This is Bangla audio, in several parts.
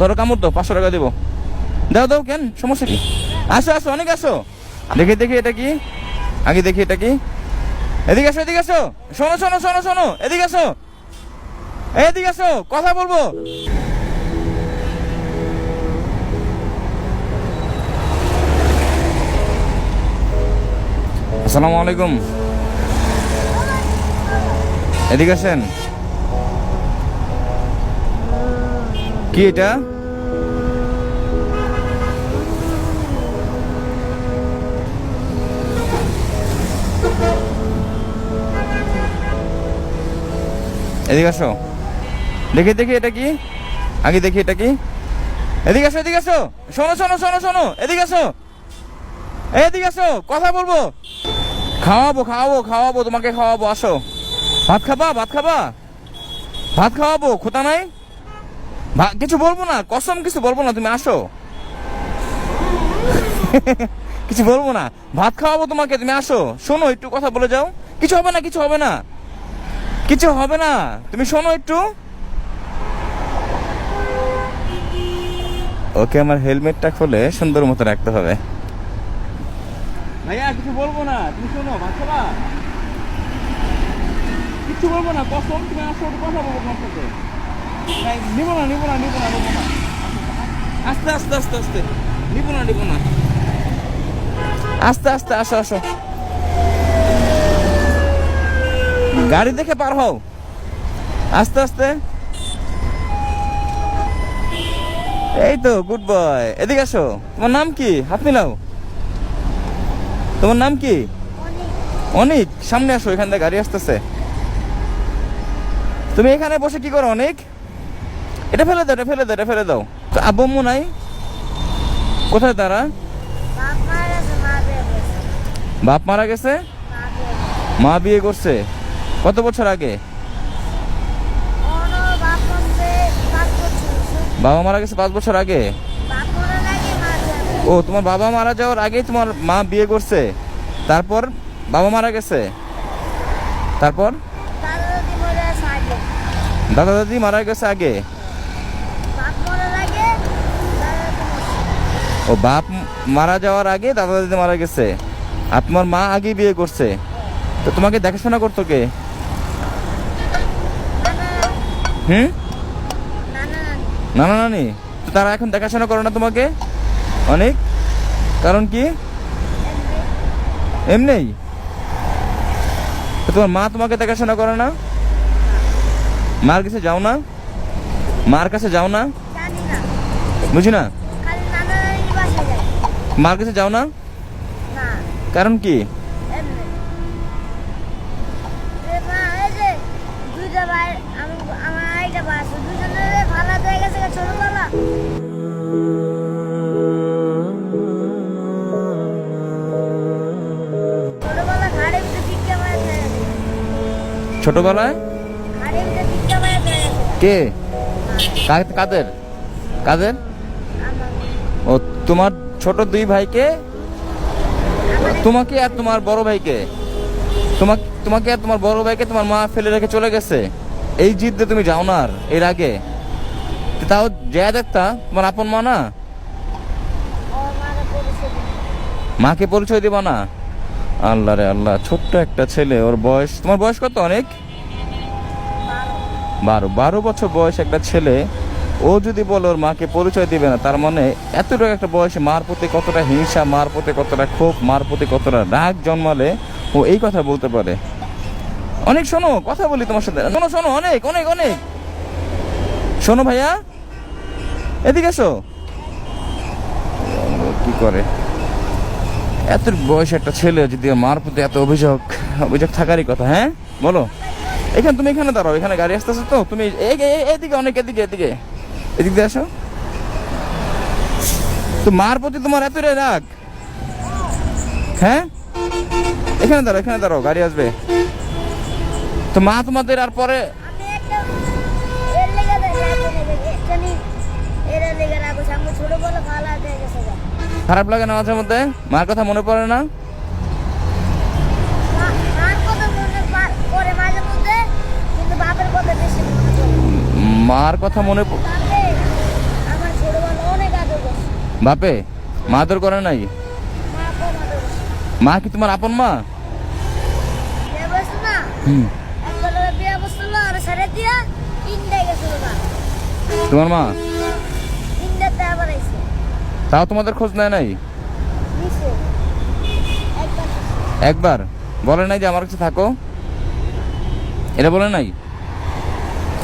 ধরো কামড় দাও, 500 টাকা দেবো। দাও দাও, কেন সমস্যা কি? আসো আসো, অনেক আসো। দেখি দেখি এটা কি, আগে দেখি এটা কি। এদিকে আসো, এদিকে আসো। শোনো শোনো শোনো শোনো, এদিকে আসো, এদিকে আসো, কথা বলবো। আসসালামু আলাইকুম, এদিকে আসেন। কি এটা? এদিকে আসো, দেখি দেখি এটা কি, আগে দেখি এটা কি। এদিকে আসো, এদিকে আসো। শোনো শোনো শোনো শোনো, এদিকে আসো, এদিকে আসো, কথা বলবো। খাওয়াবো খাওয়াবো খাওয়াবো, তোমাকে খাওয়াবো, আসো। ভাত খাবা, ভাত খাবা, ভাত খাওয়াবো, খোতা নাই। কিছু বলবো না, কসম কিছু বলবো না, তুমি আসো। কিছু বলবো না, ভাত খাওয়াবো তোমাকে, তুমি আসো। শোনো, একটু কথা বলে যাও। কিছু হবে না, কিছু হবে না, কিছু হবে না, তুমি শোনো একটু। ওকে আমার হেলমেটটা খুলে সুন্দর মতো রাখতে হবে। ভাইয়া কিছু বলবো না, তুমি শোনো, ভাত খাবা, কিছু বলবো না, কসম, তুমি আসো, কথা বলবো তোমার সাথে। নিবো না নিবো না নিবো না নিবো না, আস্তে আস্তে আস্তে আস্তে, নিবো না নিবো না, আস্তে আস্তে, আসো আসো। গাড়ি দেখে পার হও, আস্তে আস্তে। এই তো, গুড বয়। এদিকে আসো। তোমার নাম কি? হাত মিলাও। তোমার নাম কি? অনিক। সামনে আসো, এখান থেকে গাড়ি আসতেছে। তুমি এখানে বসে কি করো অনিক? এটা ফেলে দাও, এটা ফেলে দাও, এটা ফেলে দাও। তো আব্বু নাই কোথায়? তারা বাপ মারা গেছে, মা বিয়ে করছে। কত বছর আগে? বাবা মারা গেছে 5 বছর আগে। ও, তোমার বাবা মারা যাওয়ার আগে তোমার মা বিয়ে করছে, তারপর বাবা মারা গেছে, তারপর দাদা দাদি মারা গেছে আগে। ও, বাপ মারা যাওয়ার আগে দাদা দাদি মারা গেছে, আর তোমার মা আগে বিয়ে করছে। তো তোমাকে দেখাশোনা করতো কে? হুম, নানা নানি। তো তারা এখন দেখাশোনা করে না তোমাকে অনেক? কারণ কি? এমনি। তো তোমার মা তোমাকে দেখাশোনা করে না? মার কাছে যাও না? মার কাছে যাও না? বুঝি না, মার কাছে যাও না, কারণ কি? ছোটবেলায় কে? কাদের কাদের? ও, তোমার ছোট 2 ভাইকে, তোমাকে আর তোমার বড় ভাইকে, তোমাকে আর তোমার বড় ভাইকে তোমার মা ফেলে রেখে চলে গেছে। এই জিদ্দে তুমি যাও না আর এর আগে? তাও যা দেখতা, তোমার আপন মা না? মাকে পরিচয় দিবা না? আল্লাহ রে আল্লাহ, ছোট্ট একটা ছেলে, ওর বয়স, তোমার বয়স কত অনেক? 12 বছর বয়স একটা ছেলে, ও যদি বলে ওর মাকে পরিচয় দিবে না, তার মানে এতটুকু একটা বয়সে মার প্রতি কতটা হিংসা, মার প্রতি কতটা ক্ষোভ, মার প্রতি কতটা রাগ জন্মালে ও এই কথা বলতে পারে। অনেক শোনো, কথা বলি তোমার সাথে, শোনো শোনো, অনেক অনেক অনেক শোনো ভাইয়া, এদিকে এসো। কি করে এত বয়স একটা ছেলে যদি মার প্রতি এত অভিযোগ থাকারই কথা? হ্যাঁ বলো। এখানে তুমি এখানে দাঁড়াও, এখানে গাড়ি আসতেছে, তো তুমি এদিকে, অনেক এদিকে, এদিকে এদিক দিয়ে আসো। তো মার প্রতি তোমার এতটাই রাগ? হ্যাঁ, এখানে দাঁড়াও, এখানে দাঁড়াও, গাড়ি আসবে। তো মা তোমাদের আর পরে খারাপ লাগে না মাঝে মধ্যে? মার কথা মনে পড়ে না? মার কথা মনে বাপে মা আদর করে নাই? মা কম আদর করছে। মা কি তোমার আপন মা? বিয়ে বসলো না, হুম। একবার বিয়ে বসলো আর ছেড়ে দিয়া ইন্ডিয়ায় গেছিল না। তোমার মা? ইন্ডিয়াতে আবার আইছে। তাও তোমাদের খোঁজ নেয় নাই? নিছে। একবার একবার বলে নাই যে আমার কাছে থাকো? এটা বলে নাই?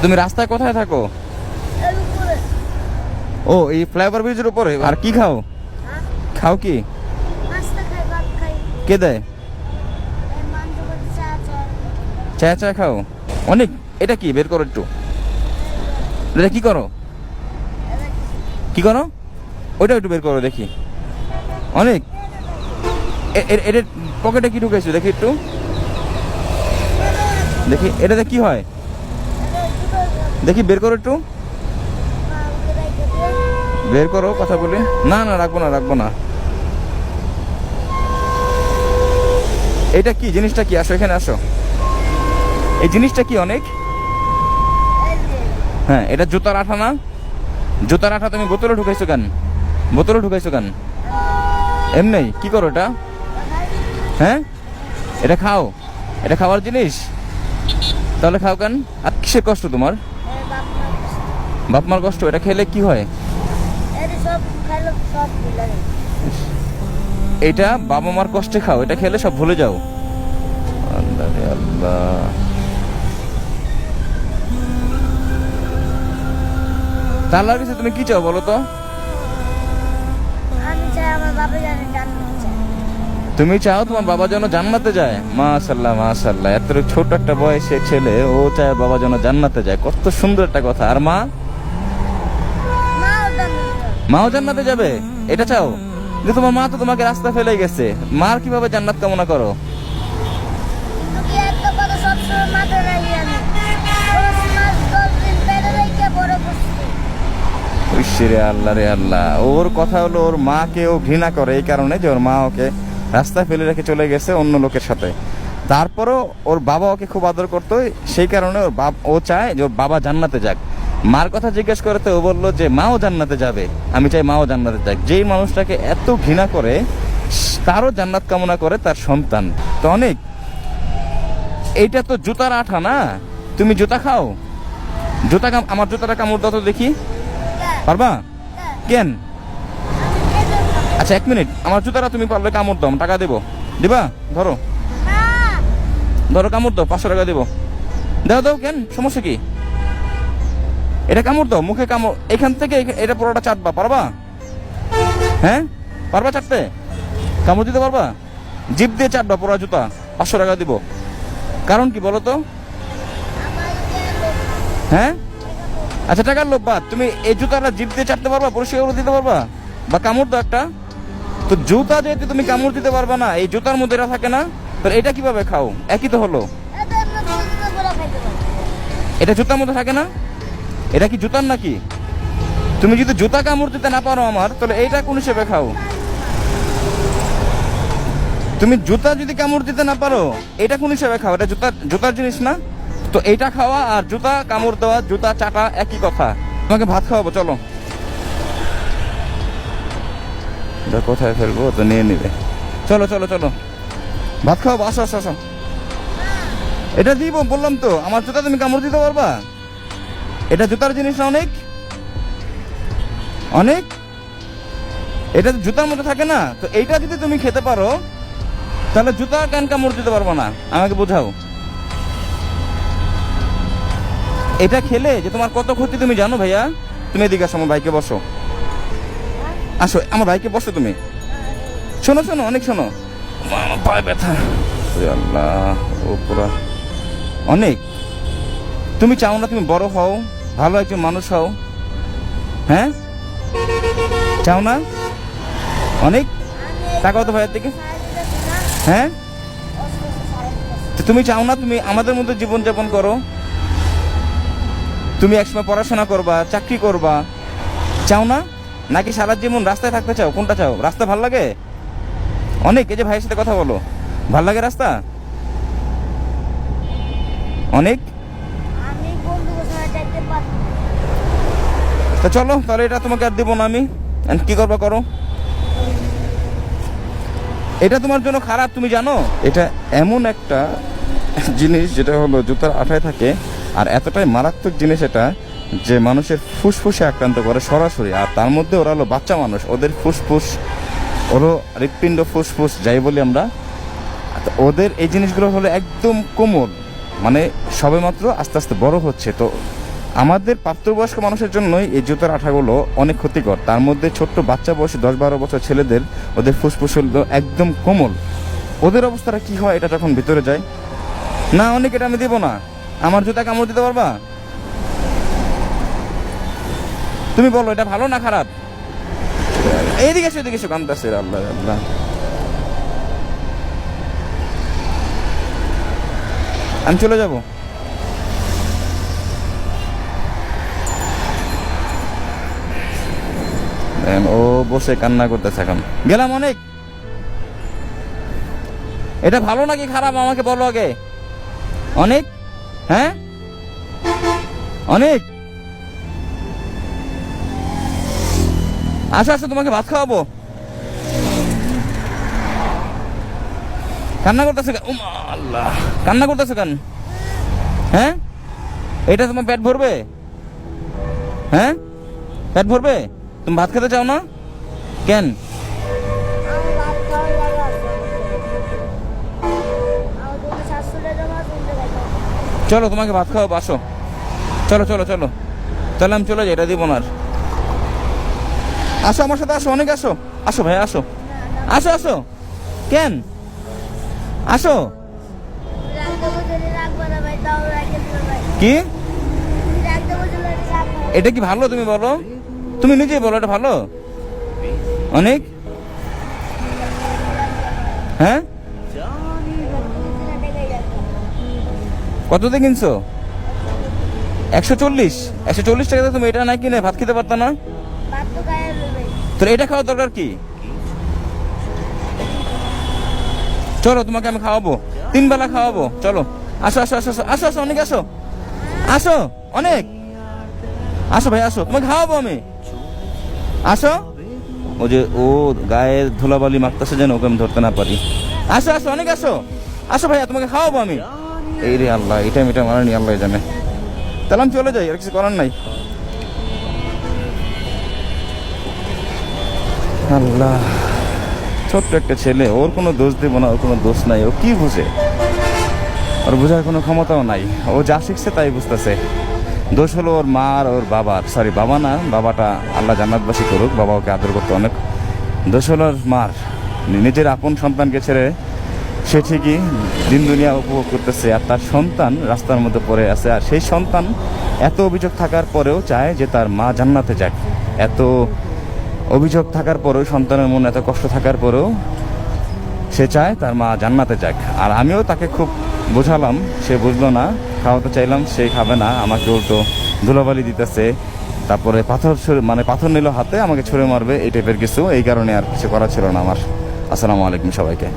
তুমি রাস্তায় কোথায় থাকো? এর উপরে। ও এই ফ্লাইওভার ব্রিজের উপরে। আর কি খাও? হ্যাঁ? খাও কি? নাস্তা খাই, ভাত খাই। কে দেয়? এই মাংস ভাত, চা চাই। চা চা খাও? অনেক। এটা কি বের করো একটু। এটা কি করো? এটা কি করো? ওইটা একটু বের করো দেখি। অনেক। এর পকেটে কি ঢুকেছো দেখি একটু। দেখি এটাতে কি হয় দেখি, বের করো একটু। বের করো, কথা বলি। না না, রাখবো না, রাখবো না। এটা কি জিনিসটা? কি আসো এখানে আসো। এই জিনিসটা কি? অনেক। হ্যাঁ, এটা জুতার আঠা না? জুতার আঠা তুমি বোতলে ঢুকাইছো কেন? বোতলে ঢুকাইছো কেন? এমনি কি করো এটা? হ্যাঁ, এটা খাও? এটা খাওয়ার জিনিস? তাহলে খাও কেন? আর কিসের কষ্ট তোমার? বাপ মার কষ্ট? এটা খেলে কি হয়? এটা বাবা মার কষ্টে খাও, এটা খেলে সব ভুলে যাও। আল্লাহ রে আল্লাহ। তাহলে কিছু তুমি কি চাও বলো তো? আমি চাই আমার বাবা জানে জান্নাত চাই। তুমি চাও তোমার বাবা যেন জান্নাতে যায়? মাশাআল্লাহ মাশাআল্লাহ, এত ছোট একটা বয়সে ছেলে ও চায় বাবা যেন জান্নাতে যায়, কত সুন্দর একটা কথা। আর মা? মাও জান্নাত চাই। মাও জান্নাতে যাবে, এটা চাও? যে তোমার মা তো তোমাকে রাস্তা ফেলে গেছে, মার কিভাবে জান্নাত কামনা করো? কিন্তু কি একটা কথা সবসময় মাথায় রাখি আমি। 10 মাস 10 দিন পেটে রেখে বড় করছি। রে আল্লাহ রে আল্লাহ। ওর কথা হলো ওর মাকে ও ঘৃণা করে এই কারণে যে ওর মা ওকে রাস্তায় ফেলে রেখে চলে গেছে অন্য লোকের সাথে। তারপরও ওর বাবা ওকে খুব আদর করতো, সেই কারণে ও চায় যে ওর বাবা জান্নাতে যাক। মার কথা জিজ্ঞেস করতে ও বললো যে মাও জান্নাতে যাবে, আমি চাই মাও জান্নাতে যাক। যেই মানুষটাকে এত ঘৃণা করে তারও জান্নাত কামনা করে তার সন্তান। তো অনেক, এইটা তো জুতার আঠা না? তুমি জুতা খাও? জুতা আমার জুতাটা কামড় দাও তো দেখি, পারবা? কেন? আচ্ছা 1 মিনিট, আমার জুতাটা তুমি পারলে কামড় দাও, টাকা দেবো। দিবা? ধরো ধরো, কামড় দাও, 500 টাকা দেবো। দাও দাও, কেন সমস্যা কি? এটা কামড় দাও, মুখে কামড়, এখান থেকে এটা পুরোটা চাটবা, পারবা? হ্যাঁ পারবা চাটতে? কামড় দিতে পারবা? জিভ দিয়ে চাটবা পুরো জুতা, 500 টাকা দিব। কারণ কি বলো তো? হ্যাঁ, আচ্ছা টাকার লোভ বাদ, তুমি এই জুতাটা জিভ দিয়ে চাটতে পারবা? পরিষ্কার করে দিতে পারবা? বা কামড় দাও একটা। তো জুতা যেহেতু তুমি কামড় দিতে পারবা না, এই জুতার মধ্যে এটা থাকে না, তো এটা কিভাবে খাও? একই তো হলো। এটা জুতার মধ্যে থাকে না? এটা কি জুতার নাকি? তুমি যদি জুতা কামড় দিতে না পারো আমার, তাহলে এইটা কোন হিসেবে খাও? তুমি জুতা যদি কামড় দিতে না পারো, এটা কোন হিসেবে খাও? এটা জুতার জিনিস না? তো এইটা খাওয়া আর জুতা কামড় দেওয়া, জুতা চাটা একই কথা। তোমাকে ভাত খাওয়াবো, চলো। কোথায় ফেলবো তো নিয়ে নিবে। চলো চলো চলো, ভাত খাওয়াবো, আসো আসো আসো। এটা দিব বললাম তো, আমার জুতা তুমি কামড় দিতে পারবা? এটা জুতার জিনিস না? অনেক অনেক, এটা জুতার মধ্যে থাকে না? তো এইটা যদি তুমি খেতে পারো, তাহলে জুতা কেন কামড় দিতে পারবো না? আমাকে বোঝাও। এটা খেলে যে তোমার কত ক্ষতি তুমি জানো ভাইয়া? তুমি এদিকে আসো, আমার ভাইকে বসো, আসো আমার ভাইকে বসো তুমি। শোনো শোনো, অনেক শোনো, আমার পায়ে ব্যথা। আল্লাহ, ও পুরা অনেক। তুমি চাও না তুমি বড় হও, ভালো একজন মানুষ হও? হ্যাঁ চাও না? অনেক টাকাও তো ভাইয়ের থেকে। হ্যাঁ, তো তুমি চাও না তুমি আমাদের মধ্যে জীবনযাপন করো? তুমি একসময় পড়াশোনা করবা, চাকরি করবা, চাও না? নাকি সারা জীবন রাস্তায় থাকতে চাও? কোনটা চাও? রাস্তা ভাল লাগে? অনেক, এই যে ভাইয়ের সাথে কথা বলো, ভাল লাগে রাস্তা? অনেক, আমি বন্ধু কোথায় যাইতে পারি। তা চলো তাহলে, এটা তোমাকে আর দেবো না আমি। And কি করবা করো। এটা তোমার জন্য খারাপ, তুমি জানো? এটা এমন একটা জিনিস যেটা হলো জুতার আঠায় থাকে, আর এতটাই মারাত্মক জিনিস এটা যে মানুষের ফুসফুসে আক্রান্ত করে সরাসরি। আর তার মধ্যে ওরা হলো বাচ্চা মানুষ, ওদের ফুসফুস, ওরও হৃৎপিণ্ড, ফুসফুস যাই বলি আমরা, তো ওদের এই জিনিসগুলো হলো একদম কোমল, মানে সবেমাত্র আস্তে আস্তে বড় হচ্ছে। তো আমাদের প্রাপ্তবয়স্ক মানুষের জন্যই এই জুতার আঠাগুলো অনেক ক্ষতিকর। তার মধ্যে ছোট্ট বাচ্চা বয়সী 10-12 বছর ছেলেদের ওদের ফুসফুস হলো একদম কোমল। ওদের অবস্থাটা কি হয় এটা যখন ভিতরে যায়, না অনেক এটা আমি দেবো না। আমার জুতা কামড় দিতে পারবা? তুমি বলো এটা ভালো না খারাপ? এইদিকে এসো, এদিকে এসো, কান্দাছে। আল্লাহ আল্লাহ, আমি চলে যাব। ও বসে কান্না করতেছে এখন। গেলাম অনেক। এটা ভালো নাকি খারাপ আমাকে বলো আগে। অনেক, হ্যাঁ অনেক, আসো আসো, তোমাকে ভাত খাওয়াবো। কান্না করতেছে কেন? আল্লাহ, কান্না করতেছে কেন? হ্যাঁ, এটা তোমার পেট ভরবে? হ্যাঁ, পেট ভরবে? তুমি ভাত খেতে চাও না কেন? আমার ভাত খাওয়ার লাগা আছে। আমার তুমি শাশুড়ি জমা শুনতে পাইছো। চলো তোমাকে ভাত খাওয়াবো, আসো। চলো চলো চলো, তাহলে আমি চলে যাই, এটা দিব না আর। আসো আমার সাথে, আসো অনেক, আসো আসো ভাই, আসো আসো আসো। কেন? আসো। রাখতে বসলে রাখবো না ভাই, তাও রাখে দিবে ভাই। কি রাখতে বসলে রাখবো না। এটা কি ভালো? তুমি বলো, তুমি নিজেই বলো এটা ভালো অনেক? হ্যাঁ, কত দিয়ে কিনছো? 140 টাকাতে তুমি এটা না কিনে ভাত খেতে পারতা না? ভাত তো খাইয়ে দেবে। তো এটা খাওয়ার দরকার কি? চলো তোমাকে আমি খাওয়াবো, 3 বেলা খাওয়াবো। চলো আসো আসো আসো আসো আসো আসো অনেক, আসো আসো অনেক, আসো ভাই আসো, তোমাকে খাওয়াবো আমি। আসো। ও যে ও গায়ে ধুলাবালি মাখতেছে যেন ওকে আমি ধরতে না পারি। আসো আসো অনেক, আসো আসো ভাইয়া, তোমাকে খাওয়াবো আমি। এই রে আল্লাহ, এটা মিটা মারানি আল্লাহ জানে। তাহলে আমি চলে যাই, আর কিছু করার নাই। আল্লাহ, ছোট্ট একটা ছেলে, ওর কোনো দোষ দেবো না, ওর কোনো দোষ নাই। ও কি বুঝে? ওর বোঝার কোনো ক্ষমতাও নাই। ও যা শিখছে তাই বুঝতেছে। দোষ হলো ওর মা আর ওর বাবার, সরি বাবা না, বাবাটা আল্লাহ জান্নাতবাসী করুক, বাবা ওকে আদর করতে অনেক। দোষ হলো ওর মার, নিজের আপন সন্তানকে ছেড়ে সে ঠিকই দিন দুনিয়া উপভোগ করতেছে, আর তার সন্তান রাস্তার মধ্যে পড়ে আছে। আর সেই সন্তান এত অভিযোগ থাকার পরেও চায় যে তার মা জান্নাতে যাক। এত অভিযোগ থাকার পরেও, সন্তানের মনে এত কষ্ট থাকার পরেও সে চায় তার মা জান্নাতে যাক। আর আমিও তাকে খুব বোঝালাম, সে বুঝলো না। খাওয়াতে চাইলাম, সে খাবে না, আমাকে উল্টো ধুলাবালি দিতেছে। তারপরে পাথর নিল হাতে, আমাকে ছুঁড়ে মারবে, এই টাইপের কিছু। এই কারণে আর কিছু করা ছিল না আমার। আসসালামু আলাইকুম সবাইকে।